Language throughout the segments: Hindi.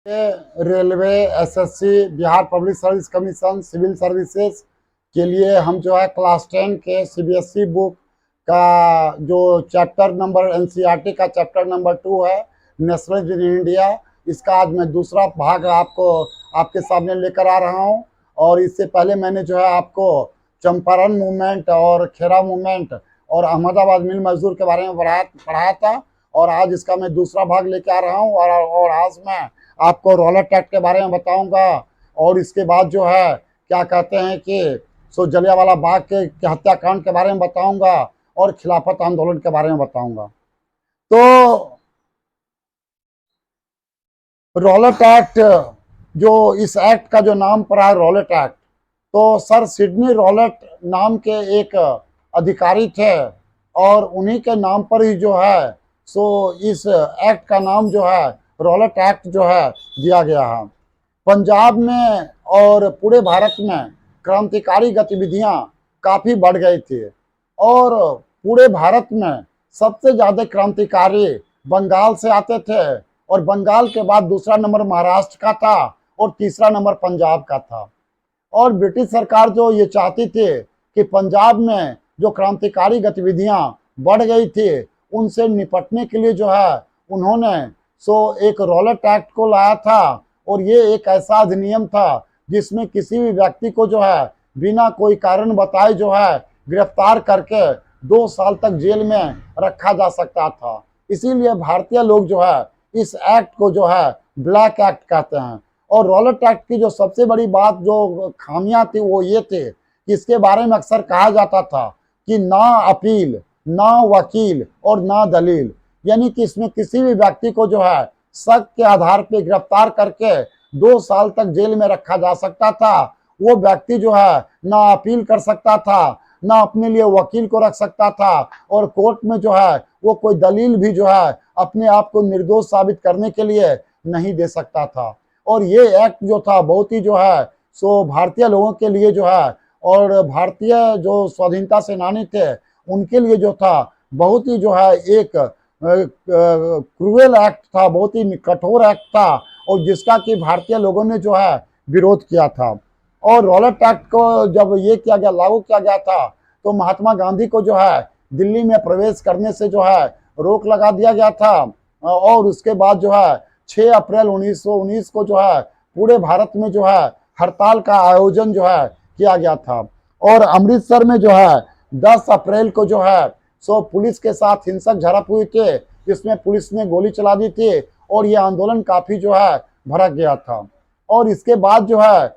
Railway, SSC, Bihar public service commission, civil services के लिए हम जो है क्लास 10 के सीबीएसई बुक का जो चैप्टर नंबर एनसीईआरटी का चैप्टर नंबर 2 है, नेशनल इन इंडिया, इसका आज मैं दूसरा भाग आपको आपके सामने लेकर आ रहा हूं। और इससे पहले मैंने जो है आपको चंपारण मूवमेंट और खेरा मूवमेंट और अहमदाबाद मिल मजदूर के बारे में पढ़ाया था। और आज इसका मैं दूसरा भाग लेके आ रहा हूँ। और आज मैं आपको रॉलेट एक्ट के बारे में बताऊंगा। और इसके बाद जो है क्या कहते हैं कि जलियांवाला बाग के हत्याकांड के बारे में बताऊंगा और खिलाफत आंदोलन के बारे में बताऊंगा। तो रॉलेट एक्ट, जो इस एक्ट का जो नाम पड़ा है रॉलेट एक्ट, तो सर सिडनी रॉलेट नाम के एक अधिकारी थे और उन्हीं के नाम पर ही जो है इस एक्ट का नाम जो है रॉलेट एक्ट जो है दिया गया है। पंजाब में और पूरे भारत में क्रांतिकारी गतिविधियां काफी बढ़ गई थी और पूरे भारत में सबसे ज्यादा क्रांतिकारी बंगाल से आते थे और बंगाल के बाद दूसरा नंबर महाराष्ट्र का था और तीसरा नंबर पंजाब का था। और ब्रिटिश सरकार जो ये चाहती थी कि पंजाब में जो क्रांतिकारी गतिविधियां बढ़ गई थी उनसे निपटने के लिए जो है उन्होंने एक रॉलेट एक्ट को लाया था। और ये एक ऐसा अधिनियम था जिसमें किसी भी व्यक्ति को जो है बिना कोई कारण बताए जो है गिरफ्तार करके 2 साल तक जेल में रखा जा सकता था। इसीलिए भारतीय लोग जो है इस एक्ट को जो है ब्लैक एक्ट कहते हैं। और रॉलेट एक्ट की जो सबसे बड़ी बात, जो खामियां थी, वो ये थे कि इसके बारे में अक्सर कहा जाता था कि ना अपील, ना वकील और ना दलील, यानी कि इसमें किसी भी व्यक्ति को जो है शक के आधार पर गिरफ्तार करके 2 साल तक जेल में रखा जा सकता था। वो व्यक्ति जो है ना अपील कर सकता था, ना अपने लिए वकील को रख सकता था और कोर्ट में जो है वो कोई दलील भी जो है अपने आप को निर्दोष साबित करने के लिए नहीं दे सकता था। और ये एक्ट जो था बहुत ही जो है भारतीय लोगों के लिए जो है और भारतीय जो स्वाधीनता सेनानी थे उनके लिए जो था बहुत ही जो है एक क्रूएल एक्ट था, बहुत ही कठोर एक्ट था और जिसका कि भारतीय लोगों ने जो है विरोध किया था। और रॉलेट एक्ट को जब ये किया गया, लागू किया गया था, तो महात्मा गांधी को जो है दिल्ली में प्रवेश करने से जो है रोक लगा दिया गया था। और उसके बाद जो है 6 अप्रैल 1919 को जो है पूरे भारत में जो है हड़ताल का आयोजन जो है किया गया था। और अमृतसर में जो है 10 अप्रैल को जो है पुलिस के साथ हिंसक झड़प हुई थी, जिसमें पुलिस ने गोली चला दी थी और यह आंदोलन काफी जो है भड़क गया था। और इसके बाद जो है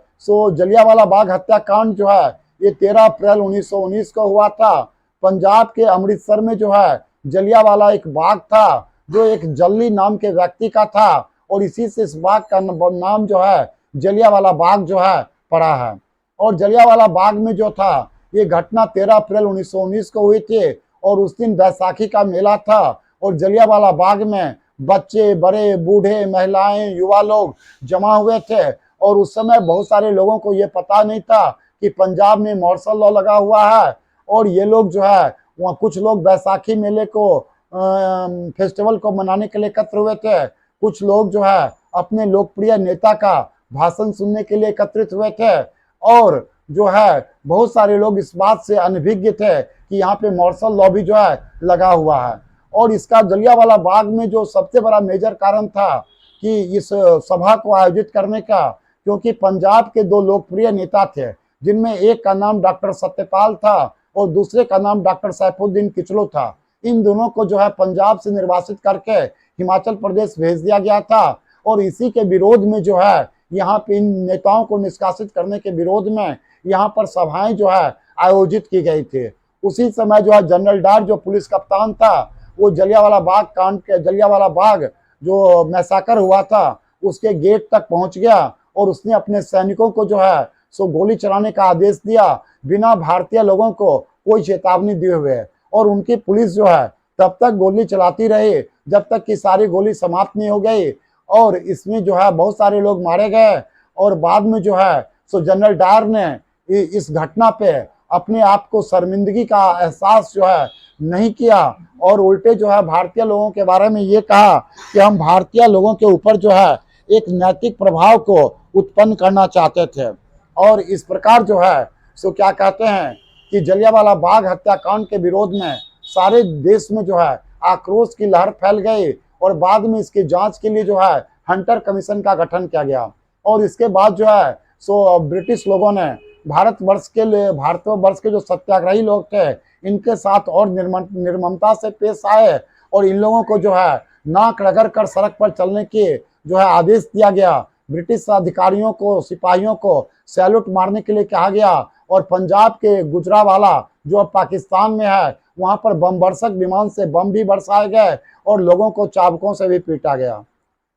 जलियांवाला बाग हत्याकांड जो है ये 13 अप्रैल 1919 को हुआ था। पंजाब के अमृतसर में जो है जलियांवाला एक बाग था जो एक जल्ली नाम के व्यक्ति का था और इसी से इस बाग का नाम जो है जलियांवाला बाग जो है पड़ा है। और जलियांवाला बाग में जो था ये घटना 13 अप्रैल 1919 को हुई थी और उस दिन बैसाखी का मेला था और जलियांवाला बाग में बच्चे, बड़े, बूढ़े, महिलाएं, युवा लोग जमा हुए थे। और उस समय बहुत सारे लोगों को ये पता नहीं था कि पंजाब में मार्शल लॉ लगा हुआ है और ये लोग जो है वहाँ कुछ लोग बैसाखी मेले को फेस्टिवल को मनाने के लिए एकत्र हुए थे, कुछ लोग जो है अपने लोकप्रिय नेता का भाषण सुनने के लिए एकत्रित हुए थे और जो है बहुत सारे लोग इस बात से अनभिज्ञ थे कि यहाँ पे मार्शल लॉ भी जो है लगा हुआ है। और इसका जलियांवाला बाग में जो सबसे बड़ा मेजर कारण था कि इस सभा को आयोजित करने का, क्योंकि पंजाब के 2 लोकप्रिय नेता थे जिनमें एक का नाम डॉक्टर सत्यपाल था और दूसरे का नाम डॉक्टर सैफुद्दीन किचलू था। इन दोनों को जो है पंजाब से निर्वासित करके हिमाचल प्रदेश भेज दिया गया था और इसी के विरोध में जो है यहाँ पे इन नेताओं को निष्कासित करने के विरोध में यहाँ पर सभाएं जो है आयोजित की गई थी। उसी समय जो है जनरल डार जो पुलिस कप्तान था वो जलियांवाला बाग जो मैसाकर हुआ था उसके गेट तक पहुंच गया और उसने अपने सैनिकों को जो है गोली चलाने का आदेश दिया बिना भारतीय लोगों को कोई चेतावनी दिए हुए। और उनकी पुलिस जो है तब तक गोली चलाती रही जब तक कि सारी गोली समाप्त नहीं हो गई और इसमें जो है बहुत सारे लोग मारे गए। और बाद में जो है जनरल डायर ने इस घटना पे अपने आप को शर्मिंदगी का एहसास जो है नहीं किया और उल्टे जो है भारतीय लोगों के बारे में ये कहा कि हम भारतीय लोगों के ऊपर जो है एक नैतिक प्रभाव को उत्पन्न करना चाहते थे। और इस प्रकार जो है सो क्या कहते हैं कि जलियांवाला बाग हत्याकांड के विरोध में सारे देश में जो है आक्रोश की लहर फैल गई और बाद में इसकी जांच के लिए जो है हंटर कमीशन का गठन किया गया। और इसके बाद जो है सो ब्रिटिश लोगों ने भारतवर्ष के जो सत्याग्रही लोग थे इनके साथ और निर्ममता से पेश आए और इन लोगों को जो है नाक रगड़ कर सड़क पर चलने की जो है आदेश दिया गया। ब्रिटिश अधिकारियों को, सिपाहियों को सैल्यूट मारने के लिए कहा गया और पंजाब के गुजरावाला जो अब पाकिस्तान में है वहां पर बम वर्षक विमान से बम भी बरसाए गए और लोगों को चाबुकों से भी पीटा गया।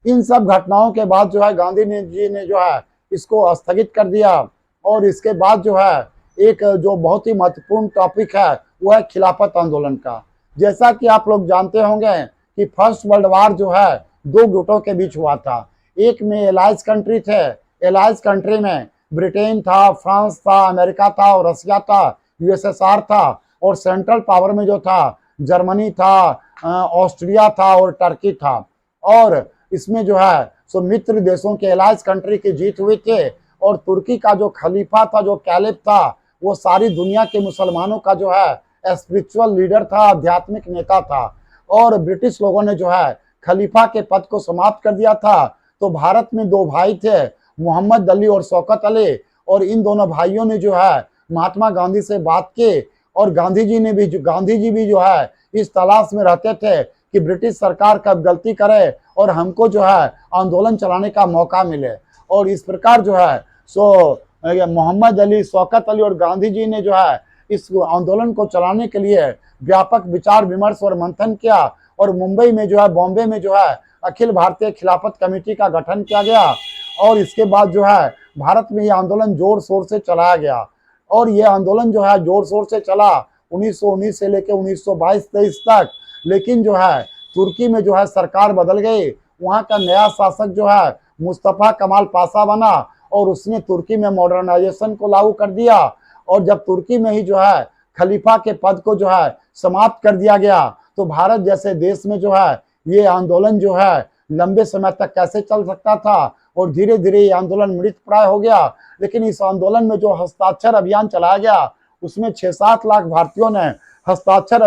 इन सब घटनाओं के बाद जो है गांधी जी ने जो है इसको स्थगित कर दिया। और इसके बाद जो है एक जो बहुत ही महत्वपूर्ण टॉपिक है वो है खिलाफत आंदोलन का। जैसा कि आप लोग जानते होंगे कि फर्स्ट वर्ल्ड वार जो है दो गुटों के बीच हुआ था। एक में एलाइज कंट्री थे, एलाइज कंट्री में ब्रिटेन था, फ्रांस था, अमेरिका था और रसिया था, यूएसएसआर था। और सेंट्रल पावर में जो था जर्मनी था, ऑस्ट्रिया था और टर्की था। और इसमें जो है सो मित्र देशों के एलाइज कंट्री की जीत हुई थी और तुर्की का जो खलीफा था, जो कैलिफ था, वो सारी दुनिया के मुसलमानों का जो है स्पिरिचुअल लीडर था, आध्यात्मिक नेता था। और ब्रिटिश लोगों ने जो है खलीफा के पद को समाप्त कर दिया था। तो भारत में दो भाई थे, मोहम्मद अली और शौकत अली, और इन दोनों भाइयों ने जो है महात्मा गांधी से बात की और गांधी जी भी जो है इस तलाश में रहते थे कि ब्रिटिश सरकार कब गलती करे और हमको जो है आंदोलन चलाने का मौका मिले। और इस प्रकार जो है सो मोहम्मद अली, शौकत अली और गांधी जी ने जो है इस आंदोलन को चलाने के लिए व्यापक विचार विमर्श और मंथन किया और मुंबई में जो है, बॉम्बे में जो है अखिल भारतीय खिलाफत कमेटी का गठन किया गया। और इसके बाद जो है भारत में ये आंदोलन जोर शोर से चलाया गया और ये आंदोलन जो है जोर शोर से चला 1919 से लेकर 1922-23 तक। लेकिन जो है तुर्की में जो है सरकार बदल गई, वहाँ का नया शासक जो है मुस्तफा कमाल पाशा बना और उसने तुर्की में मॉडर्नाइजेशन को लागू कर दिया। और जब तुर्की में ही जो है खलीफा के पद को जो है समाप्त कर दिया गया तो भारत जैसे देश में जो है ये आंदोलन जो है लंबे समय तक कैसे चल सकता था और धीरे धीरे ये आंदोलन मृत प्राय हो गया। लेकिन इस आंदोलन में जो हस्ताक्षर अभियान चलाया गया उसमें 6-7 लाख भारतीयों ने हस्ताक्षर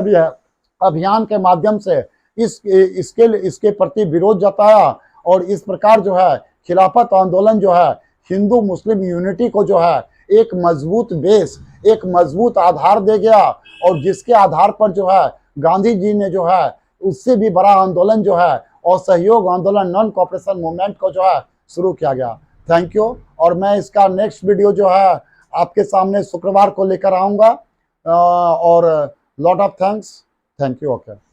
अभियान के माध्यम से इसके प्रति विरोध जताया। और इस प्रकार जो है खिलाफत आंदोलन जो है हिंदू मुस्लिम यूनिटी को जो है एक मजबूत बेस, एक मजबूत आधार दे गया और जिसके आधार पर जो है गांधी जी ने जो है उससे भी बड़ा आंदोलन जो है असहयोग आंदोलन, नॉन कोऑपरेशन मूवमेंट को जो है शुरू किया गया। Thank you. और मैं इसका नेक्स्ट वीडियो जो है आपके सामने शुक्रवार को लेकर आऊँगा और lot of thanks. Thank you. Okay.